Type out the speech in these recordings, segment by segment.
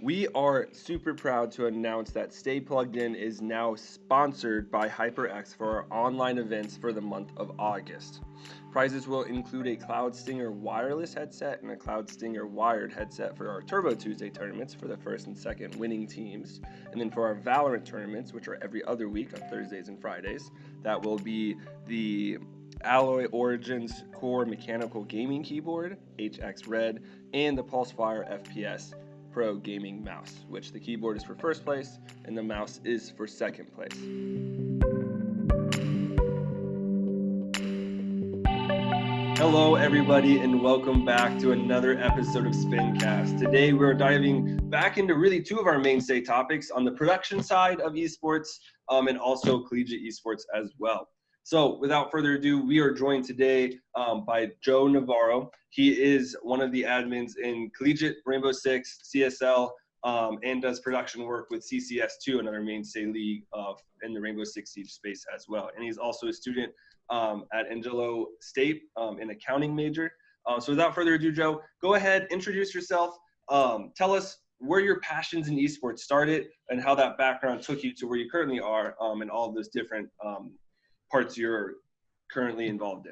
We are super proud to announce that Stay Plugged In is now sponsored by HyperX for our online events for the month of August. Prizes will include a Cloud Stinger wireless headset and a Cloud Stinger wired headset for our Turbo Tuesday tournaments for the first and second winning teams. And then for our Valorant tournaments, which are every other week on Thursdays and Fridays, that will be the Alloy Origins Core Mechanical Gaming Keyboard, HX Red, and the Pulsefire FPS Pro Gaming Mouse, which the keyboard is for first place and the mouse is for second place. Hello, everybody, and welcome back to another episode of Spincast. Today, we're diving back into really two of our mainstay topics on the production side of esports and also collegiate esports as well. So without further ado, we are joined today by Joe Navarro. He is one of the admins in Collegiate, Rainbow Six, CSL, and does production work with CCS2, another mainstay league in the Rainbow Six Siege space as well. And he's also a student at Angelo State, an accounting major. So without further ado, Joe, go ahead, introduce yourself. Tell us where your passions in esports started and how that background took you to where you currently are and all of those different parts you're currently involved in.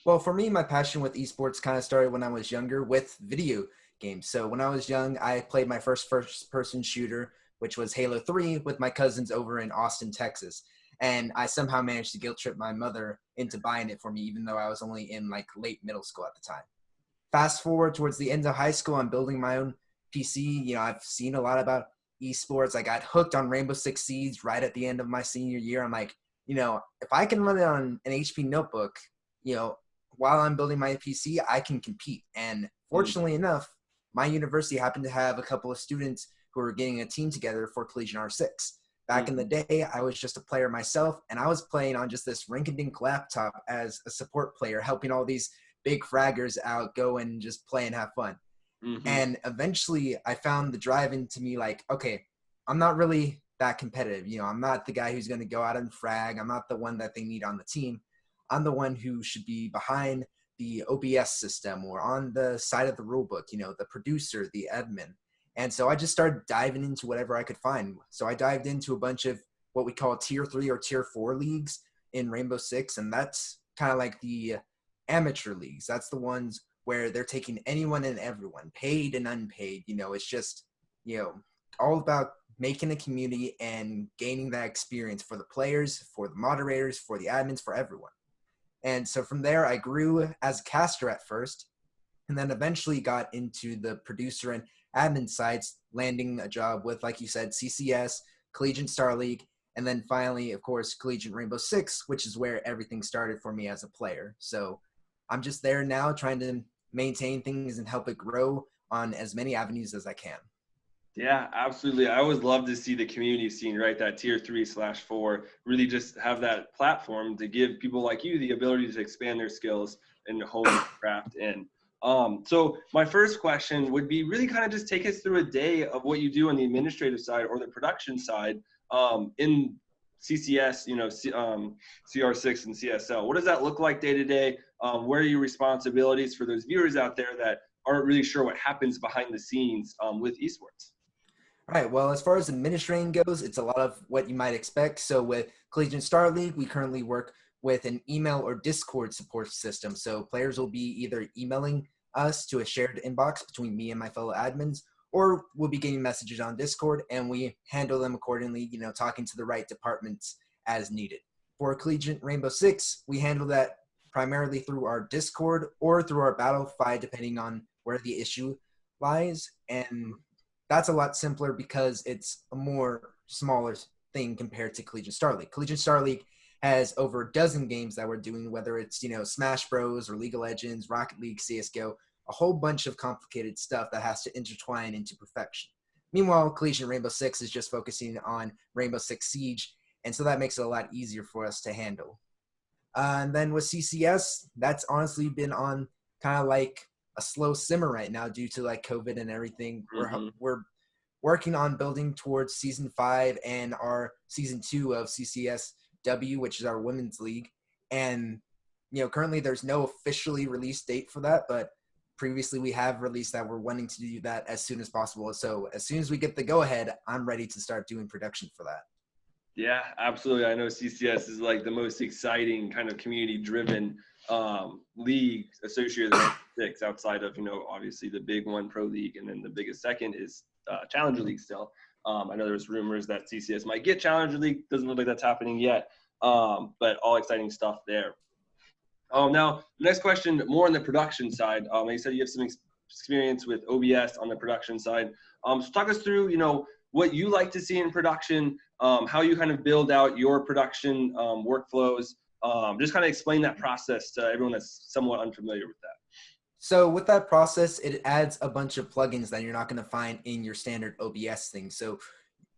Well, for me, my passion with esports kind of started when I was younger with video games. So when I was young, I played my first-person shooter, which was Halo 3, with my cousins over in Austin, Texas. And I somehow managed to guilt trip my mother into buying it for me, even though I was only in like late middle school at the time. Fast forward towards the end of high school, I'm building my own PC. I've seen a lot about esports. I got hooked on Rainbow Six Siege right at the end of my senior year. I'm like, if I can run it on an HP notebook, while I'm building my PC, I can compete. And fortunately enough, my university happened to have a couple of students who were getting a team together for Collegiate R6. Back in the day, I was just a player myself, and I was playing on just this rink-a-dink laptop as a support player, helping all these big fraggers out, go and just play and have fun. And eventually, I found the drive into me like, okay, I'm not really that competitive. I'm not the guy who's going to go out and frag. I'm not the one that they need on the team. I'm the one who should be behind the OBS system or on the side of the rulebook, the producer, the admin. And so I just started diving into whatever I could find. So I dived into a bunch of what we call tier 3 or tier 4 leagues in Rainbow Six. And that's kind of like the amateur leagues. That's the ones where they're taking anyone and everyone, paid and unpaid. It's just, all about making a community and gaining that experience for the players, for the moderators, for the admins, for everyone. And so from there, I grew as a caster at first, and then eventually got into the producer and admin sides, landing a job with, like you said, CCS, Collegiate Star League, and then finally, of course, Collegiate Rainbow Six, which is where everything started for me as a player. So I'm just there now trying to maintain things and help it grow on as many avenues as I can. Yeah, absolutely. I always love to see the community scene, right? That tier 3/4 really just have that platform to give people like you the ability to expand their skills and hone their craft in. So my first question would be really kind of just take us through a day of what you do on the administrative side or the production side in CCS, CR6 and CSL. What does that look like day to day? Where are your responsibilities for those viewers out there that aren't really sure what happens behind the scenes with esports? All right, well, as far as administrating goes, it's a lot of what you might expect. So with Collegiate Star League, we currently work with an email or Discord support system. So players will be either emailing us to a shared inbox between me and my fellow admins, or we'll be getting messages on Discord, and we handle them accordingly, talking to the right departments as needed. For Collegiate Rainbow Six, we handle that primarily through our Discord or through our Battlefy, depending on where the issue lies. And that's a lot simpler because it's a more smaller thing compared to Collegiate Star League. Collegiate Star League has over a dozen games that we're doing, whether it's, Smash Bros or League of Legends, Rocket League, CSGO, a whole bunch of complicated stuff that has to intertwine into perfection. Meanwhile, Collegiate Rainbow Six is just focusing on Rainbow Six Siege, and so that makes it a lot easier for us to handle. And then with CCS, that's honestly been on kind of like a slow simmer right now due to like COVID and everything. We're working on building towards season 5 and our season 2 of CCSW, which is our women's league. And, currently there's no officially released date for that, but previously we have released that we're wanting to do that as soon as possible. So as soon as we get the go ahead, I'm ready to start doing production for that. Yeah, absolutely. I know CCS is like the most exciting kind of community-driven league associated with six outside of, obviously the big one, Pro League, and then the biggest second is Challenger League still. I know there's rumors that CCS might get Challenger League. Doesn't look like that's happening yet, but all exciting stuff there. Now, next question, more on the production side. Like you said, you have some experience with OBS on the production side. So talk us through, what you like to see in production, how you kind of build out your production workflows. Just kind of explain that process to everyone that's somewhat unfamiliar with that. So with that process, it adds a bunch of plugins that you're not going to find in your standard OBS thing. So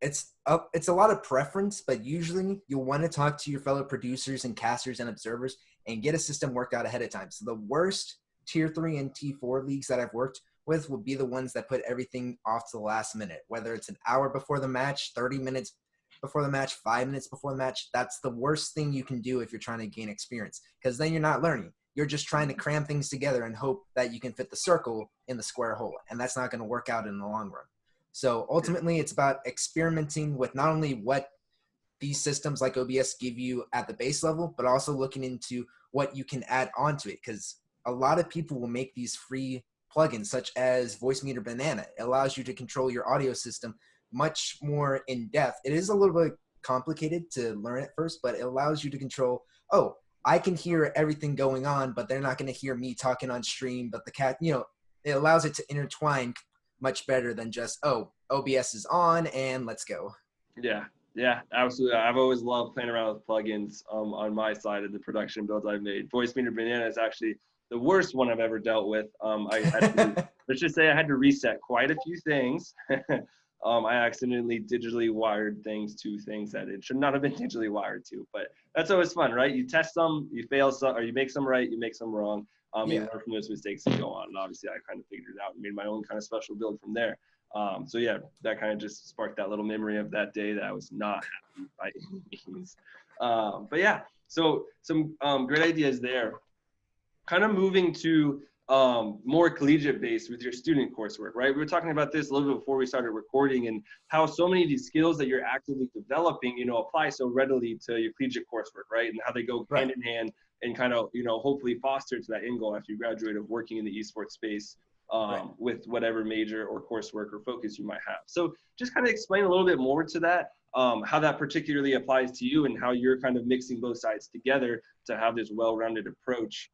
it's a lot of preference, but usually you'll want to talk to your fellow producers and casters and observers and get a system worked out ahead of time. So the worst tier 3 and T4 leagues that I've worked with would be the ones that put everything off to the last minute, whether it's an hour before the match, 30 minutes before the match, 5 minutes before the match. That's the worst thing you can do if you're trying to gain experience, because then you're not learning. You're just trying to cram things together and hope that you can fit the circle in the square hole, and that's not going to work out in the long run. So ultimately, it's about experimenting with not only what these systems like OBS give you at the base level, but also looking into what you can add onto it, because a lot of people will make these free plugins such as Voice Meter Banana. It allows you to control your audio system much more in depth. It is a little bit complicated to learn at first, but it allows you to control, oh, I can hear everything going on, but they're not going to hear me talking on stream. But the cat, it allows it to intertwine much better than just, oh, OBS is on and let's go. Yeah, absolutely. I've always loved playing around with plugins on my side of the production builds I've made. Voice Meter Banana is actually the worst one I've ever dealt with. Let's just say I had to reset quite a few things. I accidentally digitally wired things to things that it should not have been digitally wired to, but that's always fun, right? You test some, you fail some, or you make some right, you make some wrong. You learn from those mistakes and go on. And obviously I kind of figured it out and made my own kind of special build from there. So yeah, that kind of just sparked that little memory of that day that I was not happy by any means. But yeah, so some great ideas there. Kind of moving to more collegiate based with your student coursework, right? We were talking about this a little bit before we started recording, and how so many of these skills that you're actively developing, apply so readily to your collegiate coursework, right? And how they go hand in hand and kind of, hopefully foster to that end goal after you graduate of working in the esports space with whatever major or coursework or focus you might have. So just kind of explain a little bit more to that, how that particularly applies to you and how you're kind of mixing both sides together to have this well-rounded approach,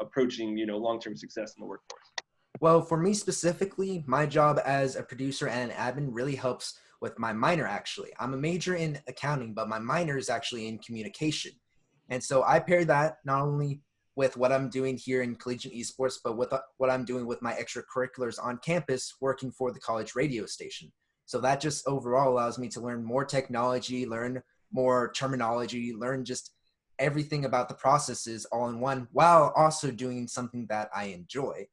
approaching, long-term success in the workforce. Well, for me specifically, my job as a producer and an admin really helps with my minor, actually. I'm a major in accounting, but my minor is actually in communication. And so I pair that not only with what I'm doing here in Collegiate Esports, but with what I'm doing with my extracurriculars on campus working for the college radio station. So that just overall allows me to learn more technology, learn more terminology, learn just everything about the processes all in one, while also doing something that I enjoy.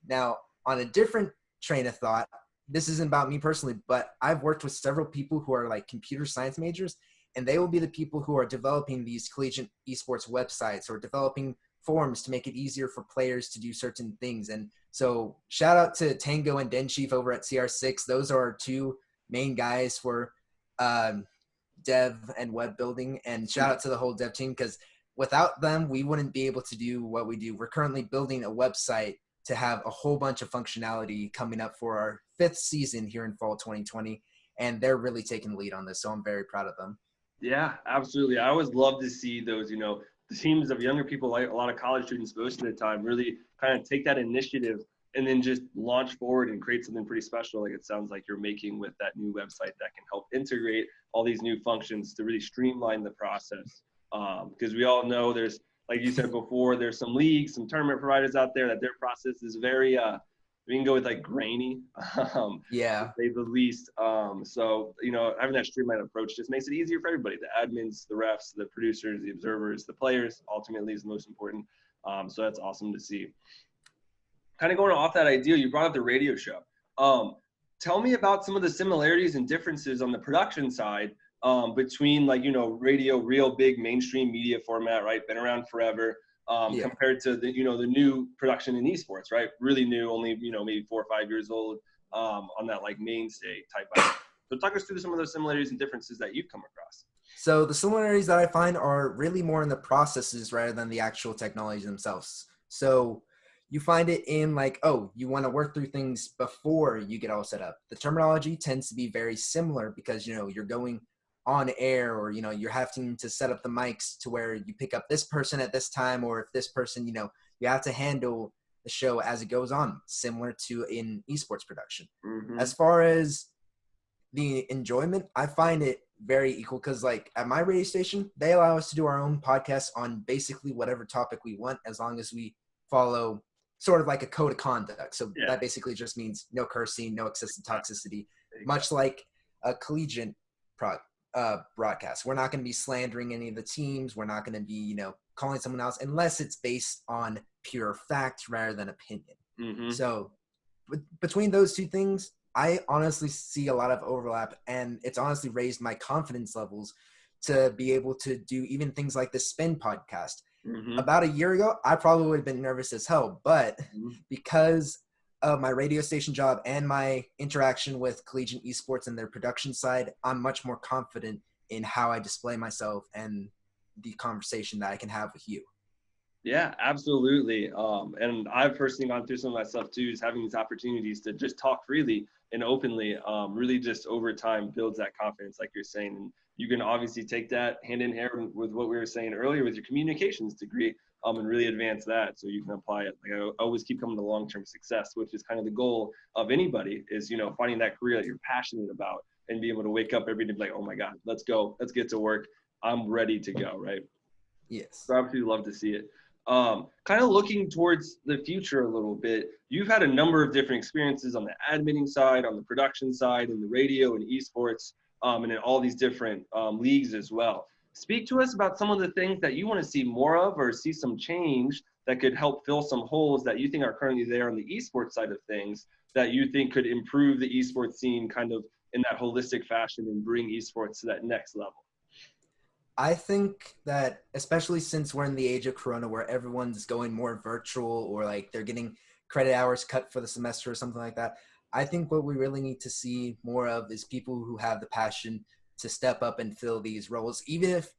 Now, on a different train of thought, this isn't about me personally, but I've worked with several people who are like computer science majors, and they will be the people who are developing these collegiate esports websites or developing forums to make it easier for players to do certain things. And so shout out to Tango and Denchief over at CR6. Those are our two main guys for dev and web building. And shout out to the whole dev team, because without them, we wouldn't be able to do what we do. We're currently building a website to have a whole bunch of functionality coming up for our 5th season here in fall 2020. And they're really taking the lead on this. So I'm very proud of them. Yeah, absolutely. I always love to see those, the teams of younger people, like a lot of college students most of the time, really kind of take that initiative and then just launch forward and create something pretty special, like it sounds like you're making with that new website that can help integrate all these new functions to really streamline the process. Because we all know there's, like you said before, there's some leagues, some tournament providers out there that their process is very, we can go with like grainy, to say the least. So, having that streamlined approach just makes it easier for everybody. The admins, the refs, the producers, the observers, the players, ultimately is the most important. So that's awesome to see. Kind of going off that idea, you brought up the radio show. Tell me about some of the similarities and differences on the production side between radio, real big mainstream media format, right? Been around forever. compared to the new production in esports, right? Really new, only maybe 4 or 5 years old, on that like mainstay type of. So talk us through some of those similarities and differences that you've come across. So the similarities that I find are really more in the processes rather than the actual technologies themselves. So you find it in like, oh, you want to work through things before you get all set up. The terminology tends to be very similar because, you're going on air, or, you're having to set up the mics to where you pick up this person at this time, or if this person, you have to handle the show as it goes on, similar to in esports production. Mm-hmm. As far as the enjoyment, I find it very equal because like at my radio station, they allow us to do our own podcast on basically whatever topic we want, as long as we follow sort of like a code of conduct. So that basically just means no cursing, no excessive toxicity, much like a collegiate broadcast. We're not going to be slandering any of the teams. We're not going to be, calling someone else unless it's based on pure fact rather than opinion. Mm-hmm. So between those two things, I honestly see a lot of overlap, and it's honestly raised my confidence levels to be able to do even things like the Spin podcast. Mm-hmm. About a year ago, I probably would have been nervous as hell, but because of my radio station job and my interaction with Collegiate Esports and their production side, I'm much more confident in how I display myself and the conversation that I can have with you. Yeah, absolutely. And I've personally gone through some of that stuff too, is having these opportunities to just talk freely and openly, really just over time builds that confidence, like you're saying. And you can obviously take that hand in hand with what we were saying earlier with your communications degree, and really advance that so you can apply it. Like I always keep coming to long-term success, which is kind of the goal of anybody, is, finding that career that you're passionate about and being able to wake up every day and be like, oh my God, let's go, let's get to work. I'm ready to go, right? Yes. So I absolutely love to see it. Kind of looking towards the future a little bit, you've had a number of different experiences on the admitting side, on the production side, in the radio and esports, and in all these different leagues as well. Speak to us about some of the things that you want to see more of, or see some change that could help fill some holes that you think are currently there on the esports side of things, that you think could improve the esports scene kind of in that holistic fashion and bring esports to that next level. I think that, especially since we're in the age of Corona where everyone's going more virtual, or like they're getting credit hours cut for the semester or something like that, I think what we really need to see more of is people who have the passion to step up and fill these roles, even if,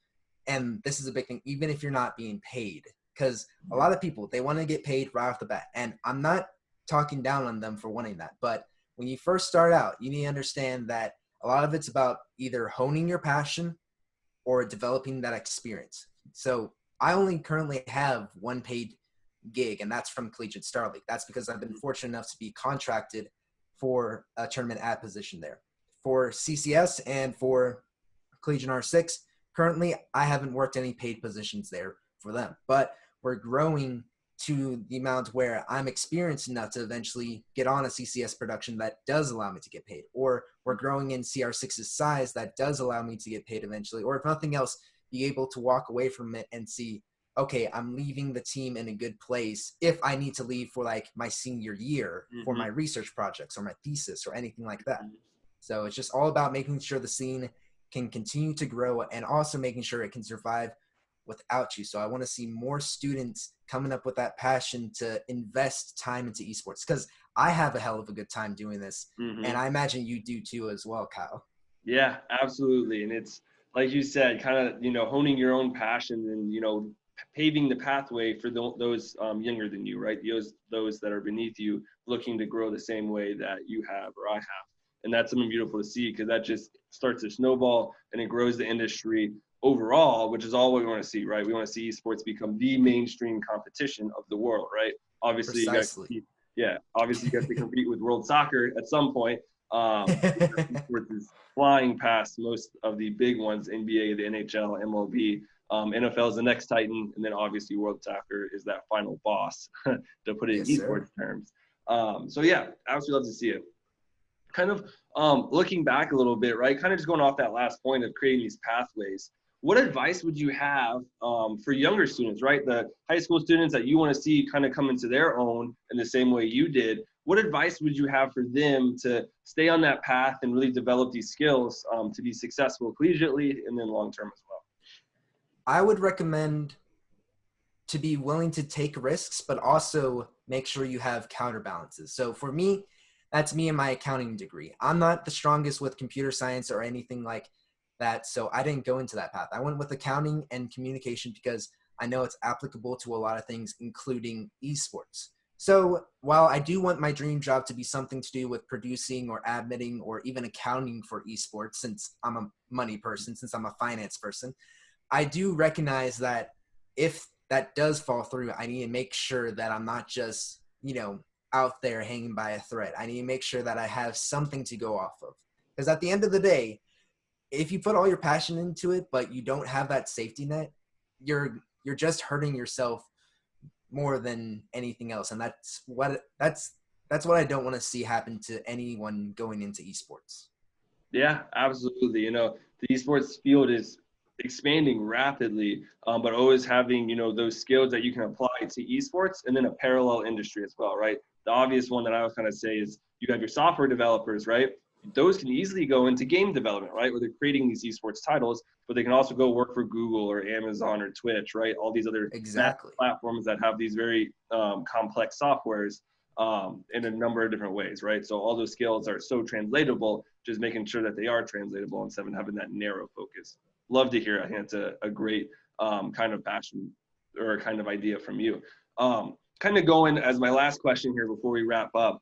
and this is a big thing, even if you're not being paid. Because a lot of people, they want to get paid right off the bat. And I'm not talking down on them for wanting that. But when you first start out, you need to understand that a lot of it's about either honing your passion or developing that experience. So I only currently have one paid gig, and that's from Collegiate Star League. That's because I've been fortunate enough to be contracted for a tournament ad position there. For CCS and for Collegiate R6, currently I haven't worked any paid positions there for them, but we're growing to the amount where I'm experienced enough to eventually get on a CCS production that does allow me to get paid, or we're growing in CR6's size that does allow me to get paid eventually, or if nothing else, be able to walk away from it and see, okay, I'm leaving the team in a good place if I need to leave for like my senior year for my research projects or my thesis or anything like that. So it's just all about making sure the scene can continue to grow and also making sure it can survive without you. So I want to see more students coming up with that passion to invest time into esports, because I have a hell of a good time doing this. And I imagine you do too as well, Kyle. Yeah, absolutely. And it's like you said, kind of, honing your own passion and, paving the pathway for those younger than you, right? Those that are beneath you, looking to grow the same way that you have or I have. And that's something beautiful to see, because that just starts to snowball and it grows the industry overall, which is all we want to see, right? We want to see esports become the mainstream competition of the world, right? Obviously, Precisely. Obviously you have to compete with world soccer at some point. Esports is flying past most of the big ones: NBA, the NHL, MLB. NFL is the next titan, and then obviously world soccer is that final boss, to put it in esports terms. So yeah, absolutely love to see it. Kind of looking back a little bit, right? Kind of just going off that last point of creating these pathways. What advice would you have for younger students, right? The high school students that you want to see kind of come into their own in the same way you did. What advice would you have for them to stay on that path and really develop these skills to be successful collegiately and then long-term as well? I would recommend to be willing to take risks, but also make sure you have counterbalances. So for me, that's me and my accounting degree. I'm not the strongest with computer science or anything like that, so I didn't go into that path. I went with accounting and communication because I know it's applicable to a lot of things, including esports. So while I do want my dream job to be something to do with producing or admitting or even accounting for esports, since I'm a money person, since I'm a finance person, I do recognize that if that does fall through, I need to make sure that I'm not just, out there hanging by a thread. I need to make sure that I have something to go off of. Because at the end of the day, if you put all your passion into it, but you don't have that safety net, you're just hurting yourself more than anything else. And that's what I don't want to see happen to anyone going into esports. Yeah, absolutely. The esports field is expanding rapidly, but always having, those skills that you can apply to esports and then a parallel industry as well, right? The obvious one that I was kind of say is you have your software developers, right? Those can easily go into game development, right? Where they're creating these esports titles, but they can also go work for Google or Amazon or Twitch, right? All these other platforms that have these very complex softwares in a number of different ways, right? So all those skills are so translatable, just making sure that they are translatable instead of having that narrow focus. Love to hear it. I think it's a great kind of passion or kind of idea from you. Kind of going as my last question here before we wrap up,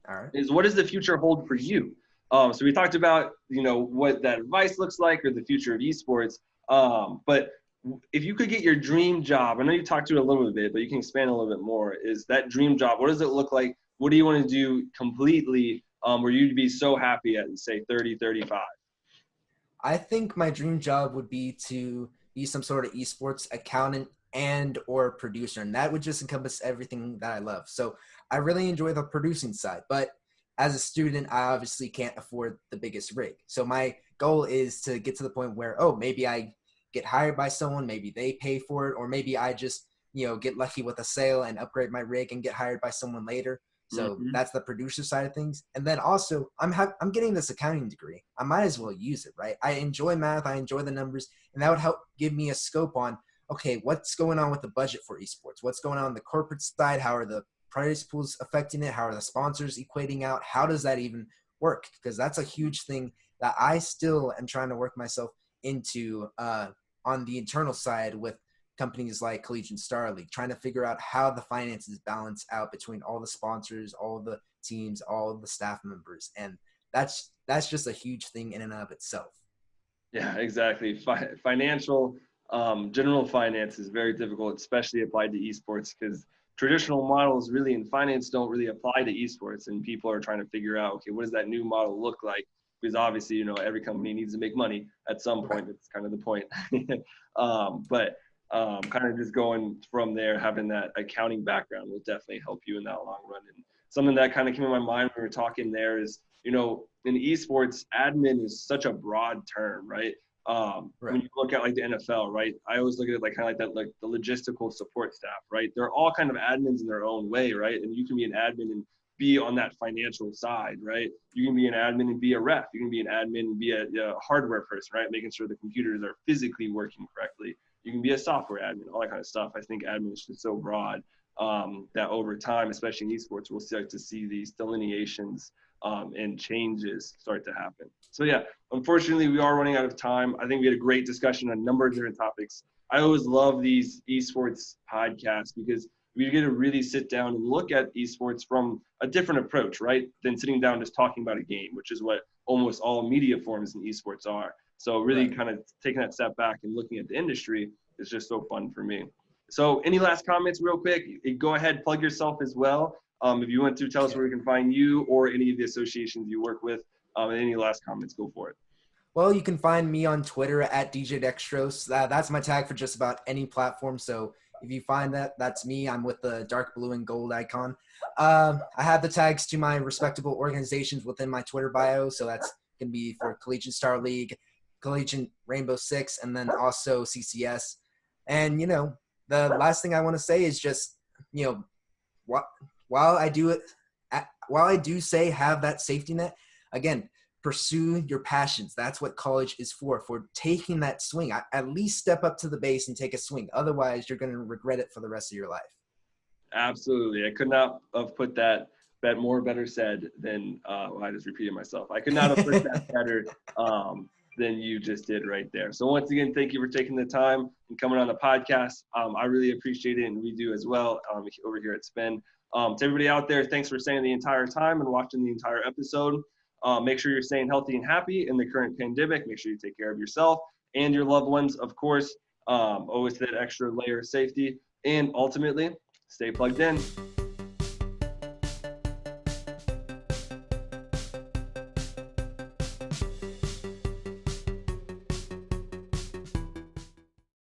all right, is what does the future hold for you? So we talked about, what that advice looks like or the future of esports. But if you could get your dream job, I know you talked to it a little bit, but you can expand a little bit more. Is that dream job, what does it look like? What do you want to do completely where you'd be so happy at, say, 30, 35? I think my dream job would be to be some sort of esports accountant and or producer, and that would just encompass everything that I love. So I really enjoy the producing side, but as a student, I obviously can't afford the biggest rig. So my goal is to get to the point where, maybe I get hired by someone, maybe they pay for it, or maybe I just, get lucky with a sale and upgrade my rig and get hired by someone later. So that's the producer side of things. And then also I'm getting this accounting degree. I might as well use it, right? I enjoy math. I enjoy the numbers, and that would help give me a scope on, okay, what's going on with the budget for esports? What's going on the corporate side? How are the prize pools affecting it? How are the sponsors equating out? How does that even work? Because that's a huge thing that I still am trying to work myself into on the internal side with companies like Collegiate Star League, trying to figure out how the finances balance out between all the sponsors, all the teams, all the staff members. And that's just a huge thing in and of itself. Yeah, exactly. Financial, general finance is very difficult, especially applied to esports, because traditional models really in finance don't really apply to esports, and people are trying to figure out, okay, what does that new model look like? Because obviously, every company needs to make money at some point. That's kind of the point. But kind of just going from there, having that accounting background will definitely help you in that long run. And something that kind of came in my mind when we were talking there is, in esports, admin is such a broad term, right? When you look at like the NFL, right? I always look at it like kind of like that, like the logistical support staff, right? They're all kind of admins in their own way, right? And you can be an admin and be on that financial side, right? You can be an admin and be a ref. You can be an admin and be a hardware person, right? Making sure the computers are physically working correctly. You can be a software admin, all that kind of stuff. I think admin is just so broad that over time, especially in esports, we'll start to see these delineations and changes start to happen. So yeah, unfortunately, we are running out of time. I think we had a great discussion on a number of different topics. I always love these esports podcasts because we get to really sit down and look at esports from a different approach, right? Than sitting down just talking about a game, which is what almost all media forms in esports are. So really kind of taking that step back and looking at the industry is just so fun for me. So any last comments real quick? Go ahead, plug yourself as well. If you want to tell us where we can find you or any of the associations you work with, any last comments, go for it. Well, you can find me on Twitter at DJ Dextrose. That's my tag for just about any platform. So if you find that, that's me. I'm with the dark blue and gold icon. I have the tags to my respectable organizations within my Twitter bio. So that's going to be for Collegiate Star League, Collegiate Rainbow Six, and then also CCS. And, the last thing I want to say is just, while I do say have that safety net, again, pursue your passions. That's what college is for taking that swing. At least step up to the base and take a swing. Otherwise, you're going to regret it for the rest of your life. Absolutely. I could not have put that better said than I just repeated myself. I could not have put that better than you just did right there. So once again, thank you for taking the time and coming on the podcast. I really appreciate it, and we do as well over here at Spin. To everybody out there, thanks for staying the entire time and watching the entire episode. Make sure you're staying healthy and happy in the current pandemic. Make sure you take care of yourself and your loved ones, of course. Always that extra layer of safety. And ultimately, stay plugged in.